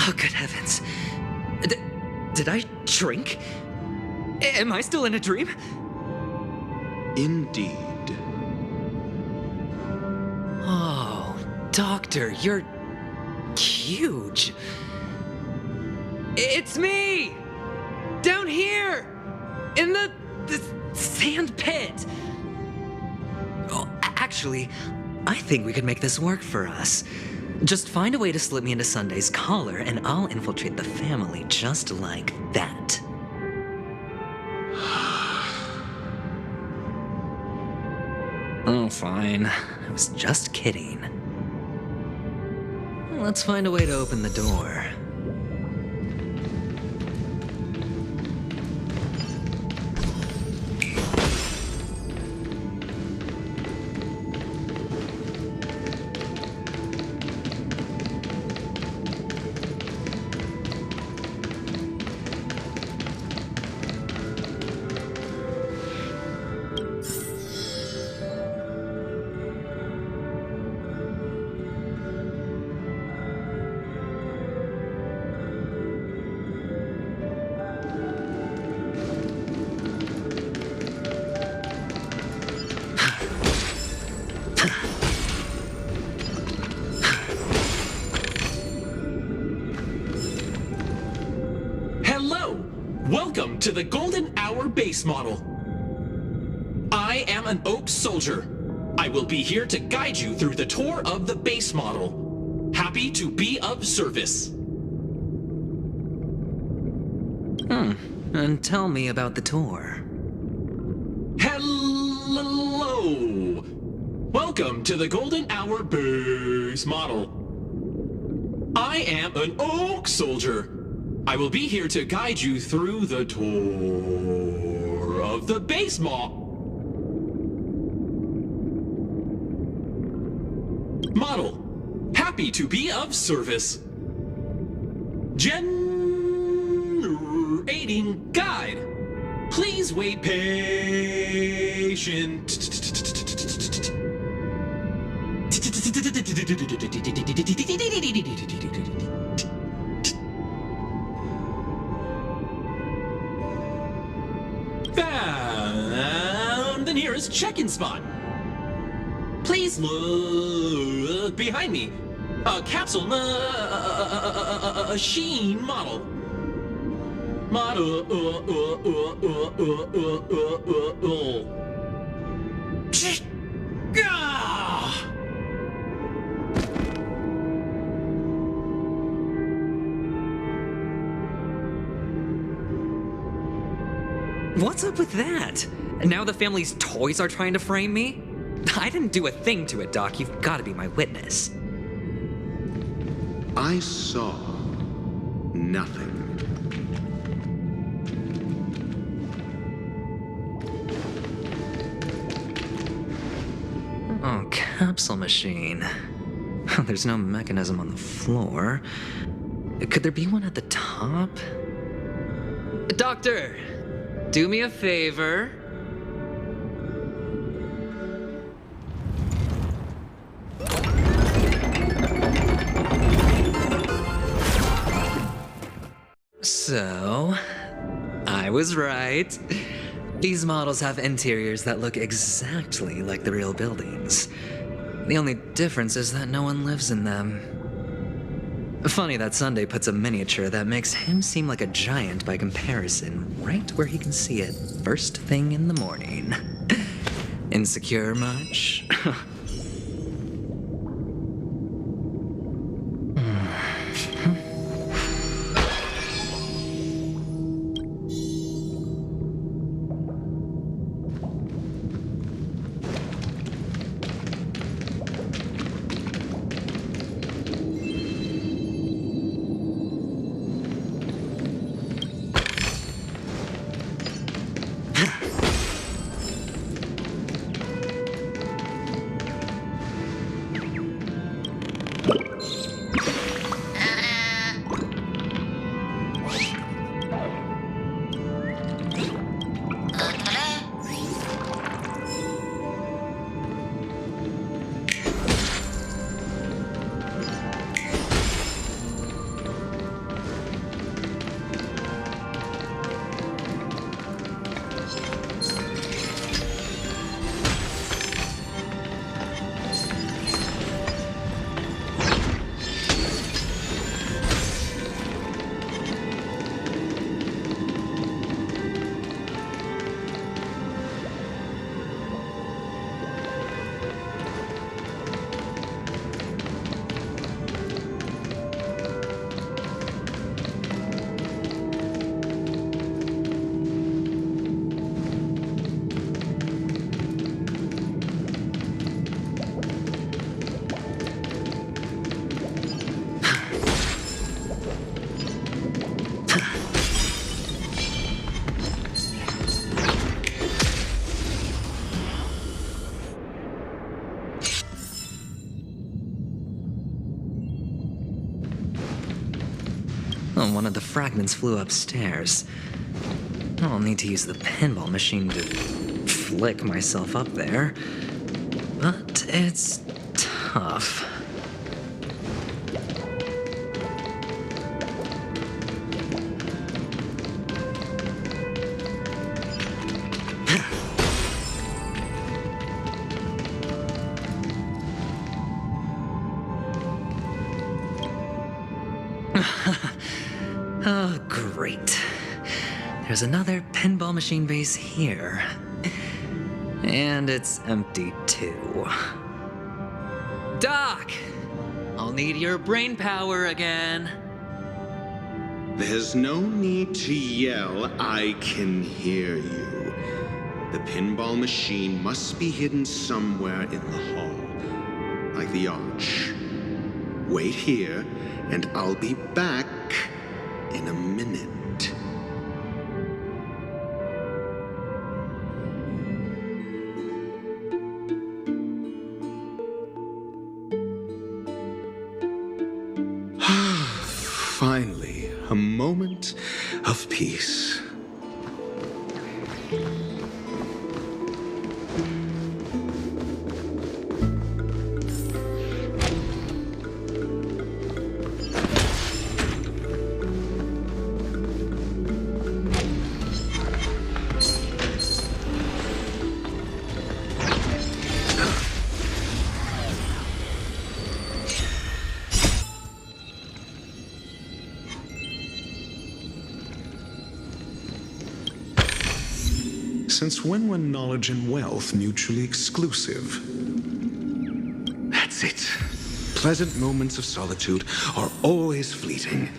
Oh, good heavens. Did I drink? Am I still in a dream? Indeed. Oh, Doctor, you're huge. It's me! Down here! In the sand pit! Oh, actually, I think we could make this work for us. Just find a way to slip me into Sunday's collar, and I'll infiltrate the family just like that. Oh, fine. I was just kidding. Let's find a way to open the door. Welcome to the Golden Hour base model. I am an Oak Soldier. I will be here to guide you through the tour of the base model. Happy to be of service. And tell me about the tour. Hello! Welcome to the Golden Hour base model. I am an Oak Soldier. I will be here to guide you through the tour of the base model. Happy to be of service. Generating guide. Please wait patient. Found the nearest check-in spot. Please look behind me. A capsule machine model. What's up with that? Now the family's toys are trying to frame me? I didn't do a thing to it, Doc. You've got to be my witness. I saw nothing. Oh, capsule machine. There's no mechanism on the floor. Could there be one at the top? Doctor, do me a favor. So, I was right. These models have interiors that look exactly like the real buildings. The only difference is that no one lives in them. Funny that Sunday puts a miniature that makes him seem like a giant by comparison right where he can see it first thing in the morning. Insecure much? fragments flew upstairs. I'll need to use the pinball machine to flick myself up there. But it's tough. Oh, great. There's another pinball machine base here. And it's empty too. Doc! I'll need your brain power again. There's no need to yell. I can hear you. The pinball machine must be hidden somewhere in the hall, like the arch. Wait here, and I'll be back in a minute. Finally, a moment of peace. Since when were knowledge and wealth mutually exclusive? That's it. Pleasant moments of solitude are always fleeting.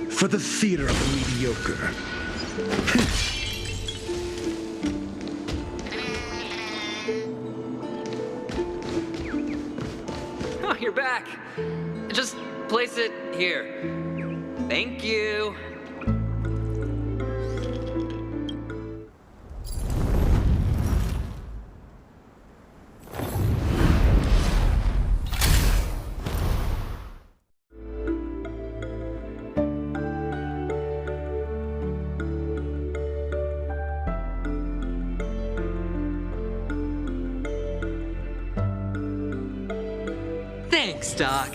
For the theater of the mediocre. Oh, you're back. Just place it here. Thank you. Thanks, Doc.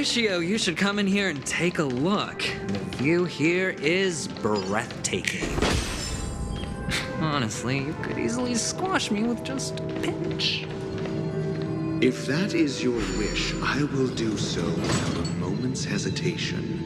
Horatio, you should come in here and take a look. The view here is breathtaking. Honestly, you could easily squash me with just a pinch. If that is your wish, I will do so without a moment's hesitation.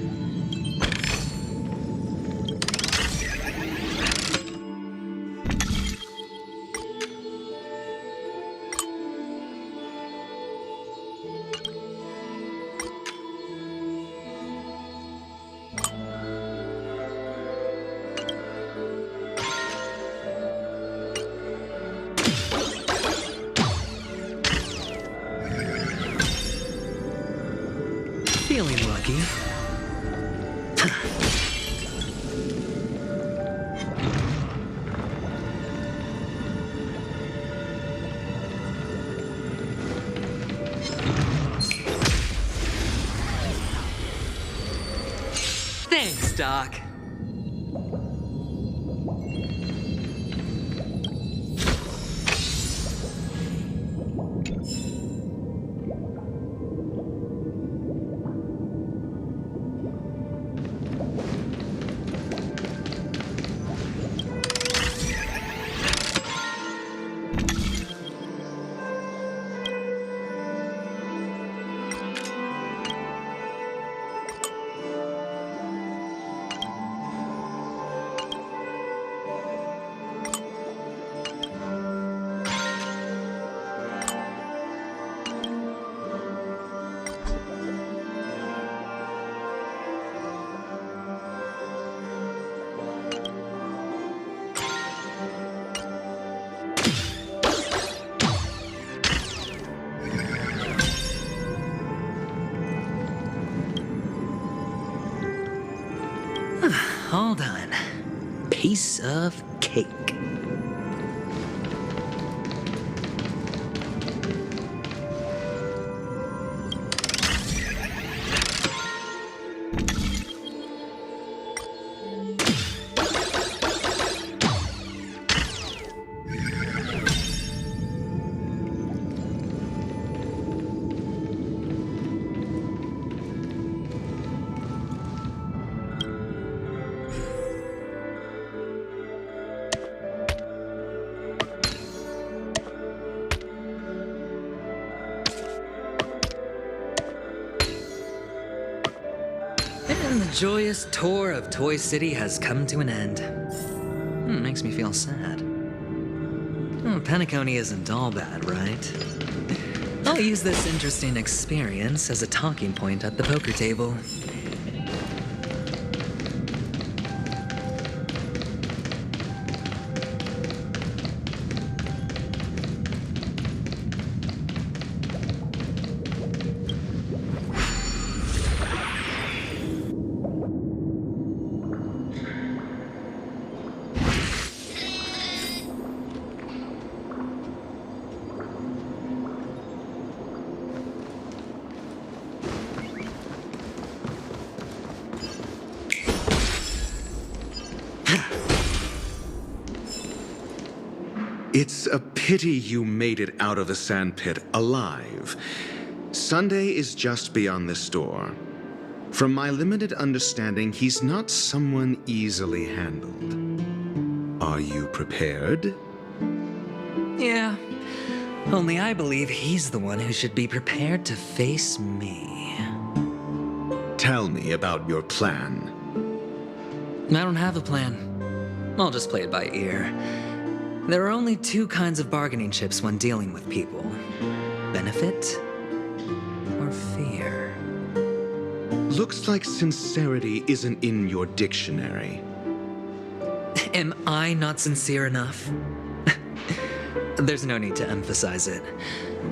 Feeling lucky. Thanks, Doc. All done. Piece of cake. And the joyous tour of Toy City has come to an end. Makes me feel sad. Penacony isn't all bad, right? I'll use this interesting experience as a talking point at the poker table. It's a pity you made it out of the sandpit alive. Sunday is just beyond this door. From my limited understanding, he's not someone easily handled. Are you prepared? Yeah, only I believe he's the one who should be prepared to face me. Tell me about your plan. I don't have a plan. I'll just play it by ear. There are only two kinds of bargaining chips when dealing with people: benefit or fear. Looks like sincerity isn't in your dictionary. Am I not sincere enough? There's no need to emphasize it.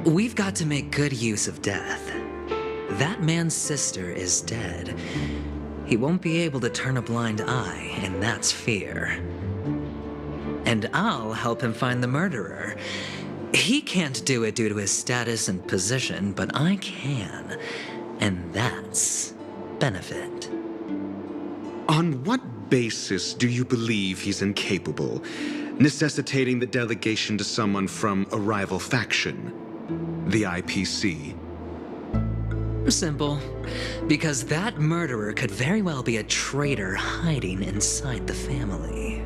We've got to make good use of death. That man's sister is dead. He won't be able to turn a blind eye, and that's fear. And I'll help him find the murderer. He can't do it due to his status and position, but I can. And that's benefit. On what basis do you believe he's incapable, necessitating the delegation to someone from a rival faction, the IPC? Simple. Because that murderer could very well be a traitor hiding inside the family.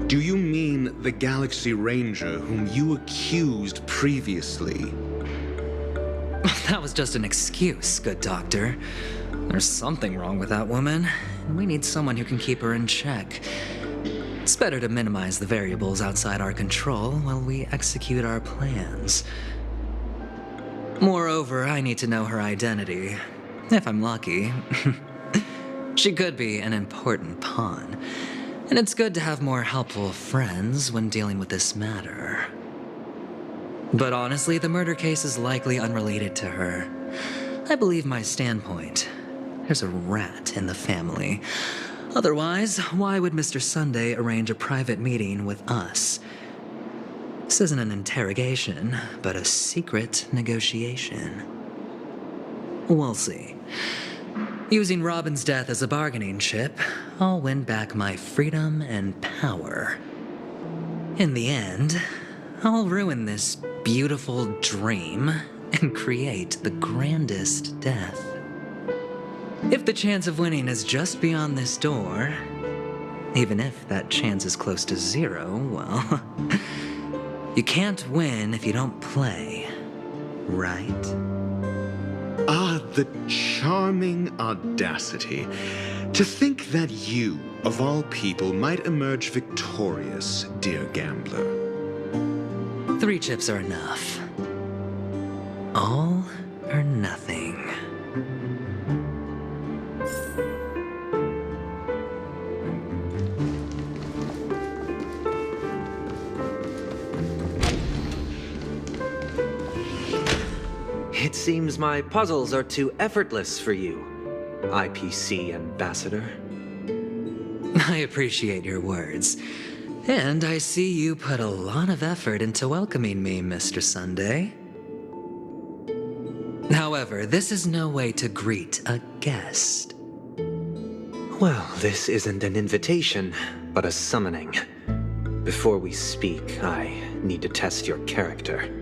Do you mean the Galaxy Ranger whom you accused previously? That was just an excuse, good doctor. There's something wrong with that woman, and we need someone who can keep her in check. It's better to minimize the variables outside our control while we execute our plans. Moreover, I need to know her identity, if I'm lucky. She could be an important pawn, and it's good to have more helpful friends when dealing with this matter. But honestly, the murder case is likely unrelated to her. I believe my standpoint. There's a rat in the family. Otherwise, why would Mr. Sunday arrange a private meeting with us? This isn't an interrogation, but a secret negotiation. We'll see. Using Robin's death as a bargaining chip, I'll win back my freedom and power. In the end, I'll ruin this beautiful dream and create the grandest death. If the chance of winning is just beyond this door, even if that chance is close to zero, well, you can't win if you don't play, right? Ah, the charming audacity. To think that you, of all people, might emerge victorious, dear gambler. 3 chips are enough. All or nothing. It seems my puzzles are too effortless for you, IPC Ambassador. I appreciate your words. And I see you put a lot of effort into welcoming me, Mr. Sunday. However, this is no way to greet a guest. Well, this isn't an invitation, but a summoning. Before we speak, I need to test your character.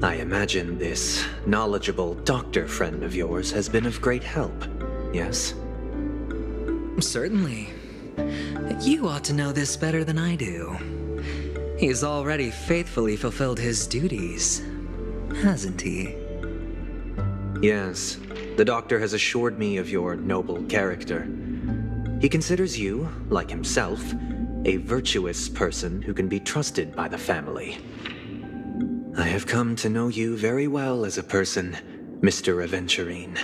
I imagine this knowledgeable doctor friend of yours has been of great help, yes? Certainly. You ought to know this better than I do. He's already faithfully fulfilled his duties, hasn't he? Yes, the doctor has assured me of your noble character. He considers you, like himself, a virtuous person who can be trusted by the family. I have come to know you very well as a person, Mr. Aventurine.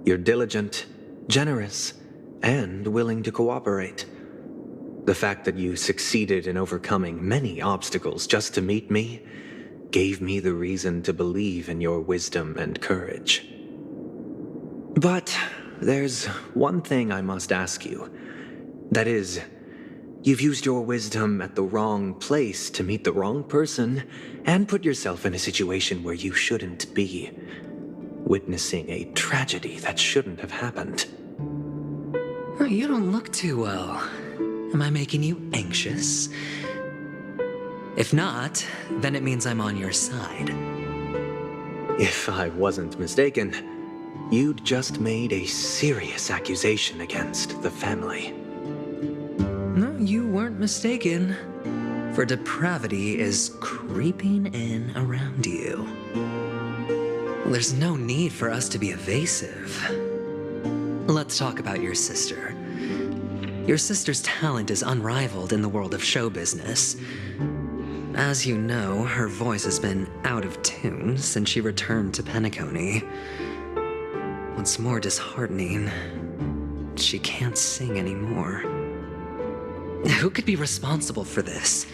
You're diligent, generous, and willing to cooperate. The fact that you succeeded in overcoming many obstacles just to meet me gave me the reason to believe in your wisdom and courage. But there's one thing I must ask you. That is, you've used your wisdom at the wrong place to meet the wrong person and put yourself in a situation where you shouldn't be, witnessing a tragedy that shouldn't have happened. You don't look too well. Am I making you anxious? If not, then it means I'm on your side. If I wasn't mistaken, you'd just made a serious accusation against the family. No, you weren't mistaken. For depravity is creeping in around you. There's no need for us to be evasive. Let's talk about your sister. Your sister's talent is unrivaled in the world of show business. As you know, her voice has been out of tune since she returned to Penacony. What's more disheartening, she can't sing anymore. Who could be responsible for this?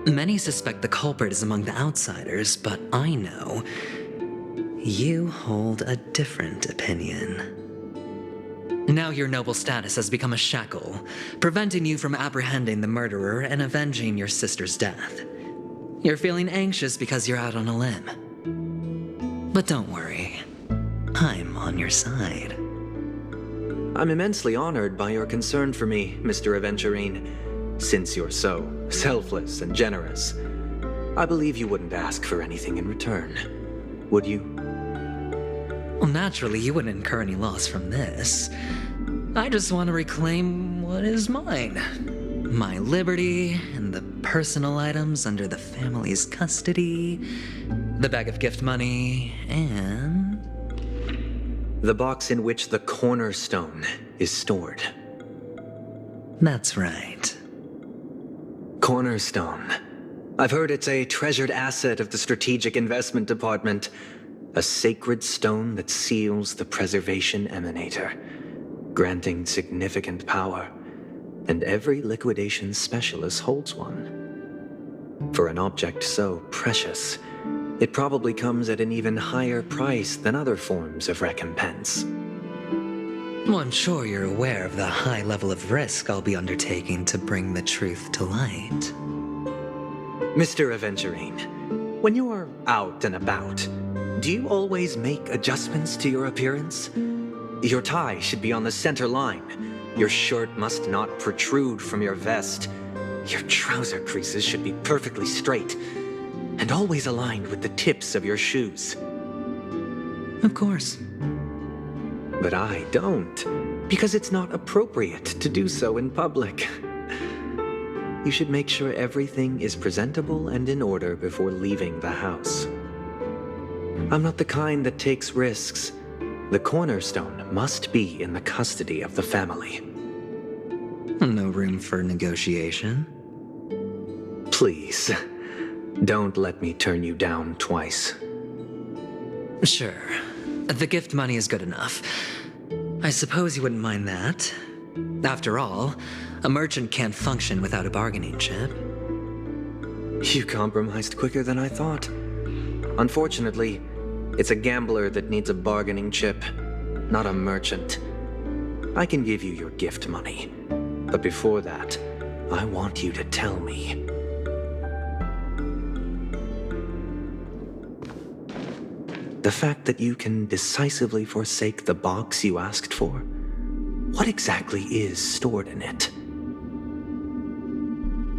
Many suspect the culprit is among the outsiders, but I know you hold a different opinion. Now your noble status has become a shackle, preventing you from apprehending the murderer and avenging your sister's death. You're feeling anxious because you're out on a limb. But don't worry, I'm on your side. I'm immensely honored by your concern for me, Mr. Aventurine, since you're so selfless and generous. I believe you wouldn't ask for anything in return, would you? Well, naturally, you wouldn't incur any loss from this. I just want to reclaim what is mine. My liberty and the personal items under the family's custody, the bag of gift money, and... the box in which the cornerstone is stored. That's right. Cornerstone. I've heard it's a treasured asset of the Strategic Investment Department. A sacred stone that seals the Preservation Emanator, granting significant power. And every liquidation specialist holds one. For an object so precious, it probably comes at an even higher price than other forms of recompense. Well, I'm sure you're aware of the high level of risk I'll be undertaking to bring the truth to light. Mr. Aventurine, when you're out and about, do you always make adjustments to your appearance? Your tie should be on the center line. Your shirt must not protrude from your vest. Your trouser creases should be perfectly straight and always aligned with the tips of your shoes. Of course. But I don't, because it's not appropriate to do so in public. You should make sure everything is presentable and in order before leaving the house. I'm not the kind that takes risks. The cornerstone must be in the custody of the family. No room for negotiation. Please, don't let me turn you down twice. Sure. The gift money is good enough. I suppose you wouldn't mind that. After all, a merchant can't function without a bargaining chip. You compromised quicker than I thought. Unfortunately, it's a gambler that needs a bargaining chip, not a merchant. I can give you your gift money, but before that, I want you to tell me. The fact that you can decisively forsake the box you asked for, what exactly is stored in it?